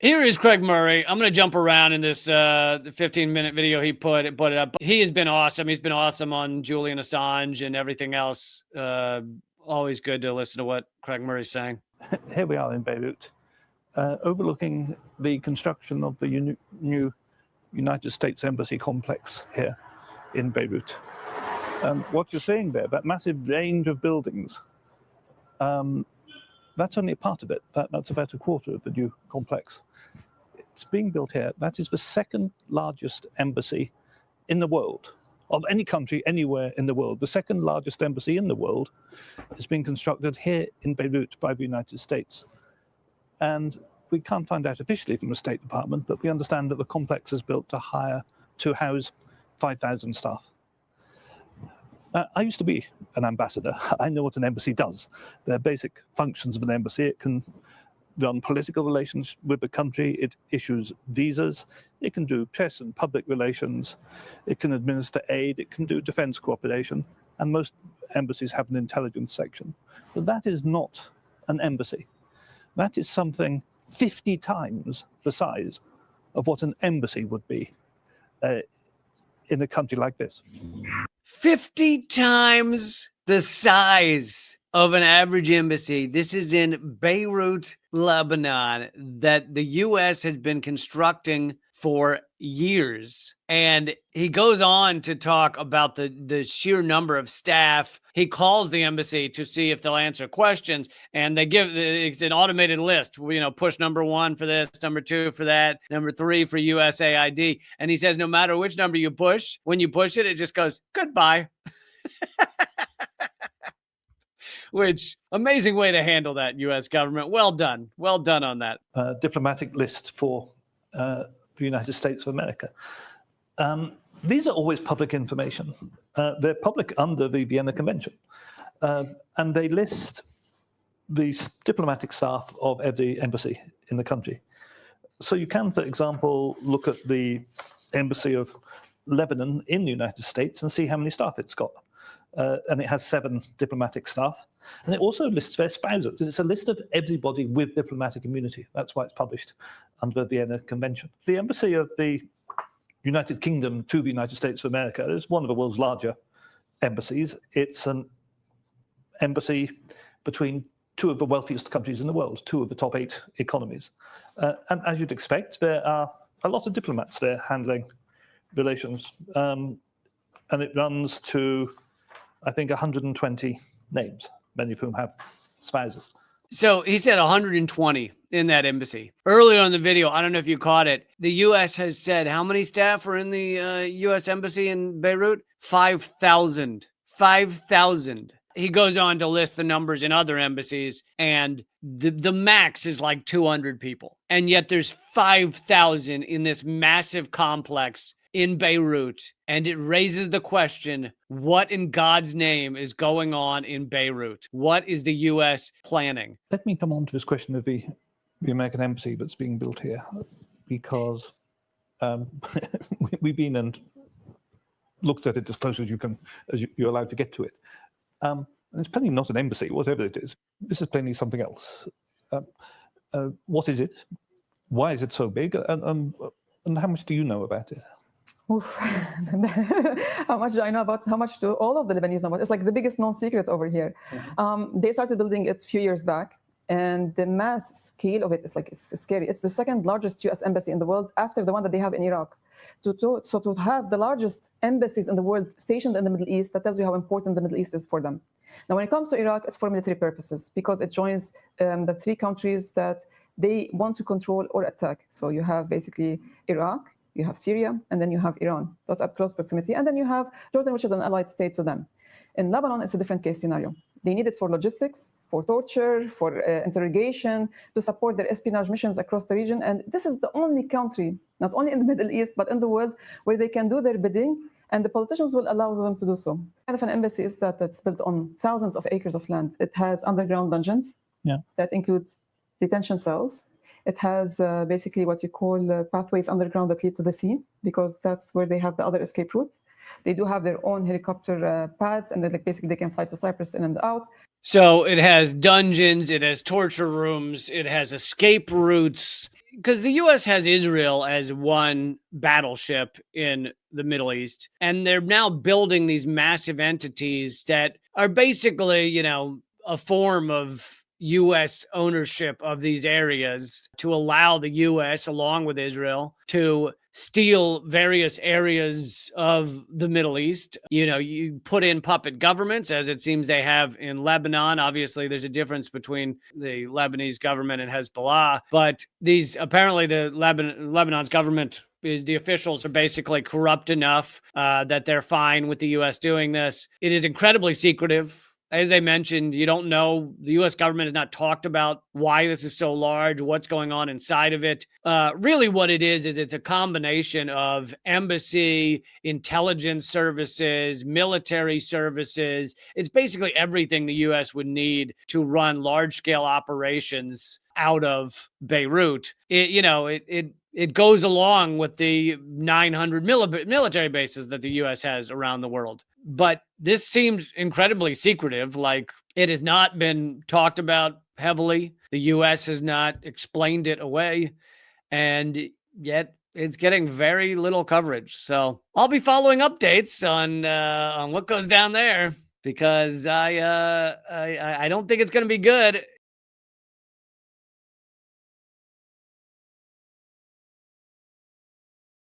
Here is Craig Murray. I'm going to jump around in this 15-minute video he put it up. He has been awesome. He's been awesome on Julian Assange and everything else. Always good to listen to what Craig Murray's saying. Here we are in Beirut, overlooking the construction of the new United States Embassy complex here in Beirut. What you're seeing there, that massive range of buildings, that's only a part of it. That's about a quarter of the new complex. It's being built here. That is the second largest embassy in the world, of any country anywhere in the world. The second largest embassy in the world is being constructed here in Beirut by the United States. And we can't find out officially from the State Department, but we understand that the complex is built to house 5,000 staff. I used to be an ambassador. I know what an embassy does. There are basic functions of an embassy. It can run political relations with the country. It issues visas. It can do press and public relations. It can administer aid. It can do defense cooperation. And most embassies have an intelligence section. But that is not an embassy. That is something 50 times the size of what an embassy would be in a country like this. 50 times the size of an average embassy. This is in Beirut, Lebanon, that the U.S. has been constructing for years. And he goes on to talk about the sheer number of staff. He calls the embassy to see if they'll answer questions, and it's an automated list. Push number 1 for this, number 2 for that, number 3 for USAID. And he says no matter which number you push, when you push it, it just goes, goodbye. Which amazing way to handle that, U.S. government. Well done. Well done on that. Diplomatic list for the United States of America. These are always public information. They're public under the Vienna Convention. And they list the diplomatic staff of every embassy in the country. So you can, for example, look at the embassy of Lebanon in the United States and see how many staff it's got. And it has 7 diplomatic staff. And it also lists their spouses. It's a list of everybody with diplomatic immunity. That's why it's published under the Vienna Convention. The embassy of the United Kingdom to the United States of America is one of the world's larger embassies. It's an embassy between 2 of the wealthiest countries in the world, 2 of the top 8 economies. And as you'd expect, there are a lot of diplomats there handling relations. And it runs to, I think, 120 names, many of whom have spouses. So he said 120 in that embassy. Earlier on the video, I don't know if you caught it, the U.S. has said how many staff are in the U.S. embassy in Beirut? 5,000. 5,000. He goes on to list the numbers in other embassies, and the max is like 200 people. And yet there's 5,000 in this massive complex in Beirut. And it raises the question, what in God's name is going on in Beirut? What is the U.S. planning? Let me come on to this question of the American embassy that's being built here, because we've been and looked at it as close as you're allowed to get to it. And it's plainly not an embassy, whatever it is. This is plainly something else. What is it? Why is it so big? And how much do you know about it? Oof. How much do I know about? How much do all of the Lebanese know about? It's like the biggest non-secret over here. Mm-hmm. They started building it a few years back, and the mass scale of it is like it's scary. It's the second largest U.S. embassy in the world after the one that they have in Iraq. So to have the largest embassies in the world stationed in the Middle East, that tells you how important the Middle East is for them. Now, when it comes to Iraq, it's for military purposes because it joins the 3 countries that they want to control or attack. So you have basically Iraq, you have Syria, and then you have Iran. Those at close proximity. And then you have Jordan, which is an allied state to them. In Lebanon, it's a different case scenario. They need it for logistics, for torture, for interrogation, to support their espionage missions across the region. And this is the only country, not only in the Middle East, but in the world, where they can do their bidding, and the politicians will allow them to do so. Kind of an embassy is that's built on thousands of acres of land. It has underground dungeons that include detention cells. It has basically what you call pathways underground that lead to the sea, because that's where they have the other escape route. They do have their own helicopter pads, and then basically they can fly to Cyprus in and out. So it has dungeons, it has torture rooms, it has escape routes. because the U.S. has Israel as one battleship in the Middle East, and they're now building these massive entities that are basically, a form of U.S. ownership of these areas to allow the U.S., along with Israel, to steal various areas of the Middle East. You put in puppet governments, as it seems they have in Lebanon. Obviously, there's a difference between the Lebanese government and Hezbollah, but apparently the Lebanon's government, the officials are basically corrupt enough that they're fine with the U.S. doing this. It is incredibly secretive. As they mentioned, you don't know. The U.S. government has not talked about why this is so large, what's going on inside of it. Really what it is it's a combination of embassy, intelligence services, military services. It's basically everything the U.S. would need to run large-scale operations out of Beirut. It goes along with the 900 military bases that the U.S. has around the world. But this seems incredibly secretive, like it has not been talked about heavily. The U.S. has not explained it away, and yet it's getting very little coverage. So I'll be following updates on what goes down there, because I don't think it's going to be good.